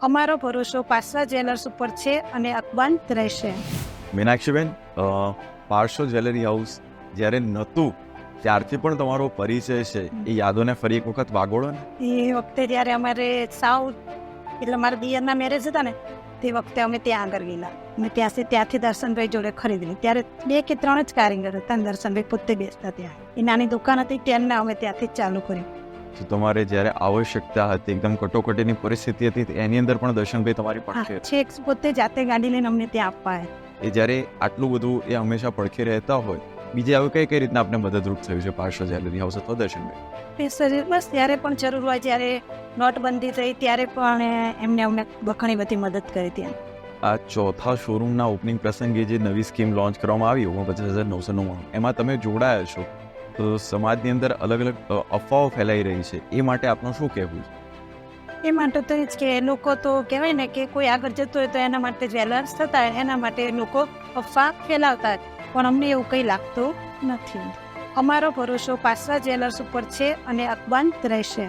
અમારો ભરોસો પાસવા જ્વેલર્સ ઉપર છે અને અકબંધ રહેશે. મીનાક્ષીબેન, પાર્શ્વ જ્વેલરી હાઉસ જ્યારે નહોતું ત્યારથી પણ તમારો પરિચય છે, એ યાદોને ફરી એક વખત વાગોળો ને. એ વખતે જ્યારે અમારે સાવ એટલે મારા દિયરના મેરેજ હતા ને તે વખતે અમે ત્યાં આગળ ગયેલા અને ત્યાંથી દર્શનભાઈ જોડે ખરીદેલી. ત્યારે 2 કે 3 જ કારીગર હતા અને દર્શનભાઈ પોતે બેસતા ત્યાં. એ નાની દુકાન હતી ત્યારને અમે ત્યાંથી જ ચાલુ કર્યું. તો તમારે જ્યારે આવશ્યકતા હતી, એકદમ કટોકટીની પરિસ્થિતિ હતી, એની અંદર પણ દર્શનભાઈ તમારી પડખે છેક પોતે જાતે ગાડી લઈને અમને ત્યાં આપવા આવ્યા. એ જ્યારે આટલું બધું એ હંમેશા પડખે રહેતા હોય, બીજે હવે કઈ રીતના આપણે મદદરૂપ થયું છે પાર્શ્વ જ્વેલરી હાઉસ અથવા દર્શનભાઈ? બસ ત્યારે પણ જરૂર હોય, જ્યારે નોટબંધી થઈ ત્યારે પણ એમને અમને ઘણી બધી મદદ કરી હતી. આ ચોથા શોરૂમના ઓપનિંગ પ્રસંગે જે નવી સ્કીમ લોન્ચ કરવામાં આવી 49,999, એમાં તમે જોડાયા છો, તો સમાજની અંદર અલગ અલગ અફવાઓ ફેલાઈ રહી છે, એ માટે આપનું શું કહેવું છે? એ માટે તો એ જ કે લોકો તો કહેવાય ને કે કોઈ આગળ જતું હોય તો એના માટે જ્વેલર્સ થતા હોય, એના માટે લોકો અફવા ફેલાવતા હોય, પણ અમને એવું કંઈ લાગતું નથી. અમારો ભરોસો પાસવા જ્વેલર્સ ઉપર છે અને અકબંધ રહેશે.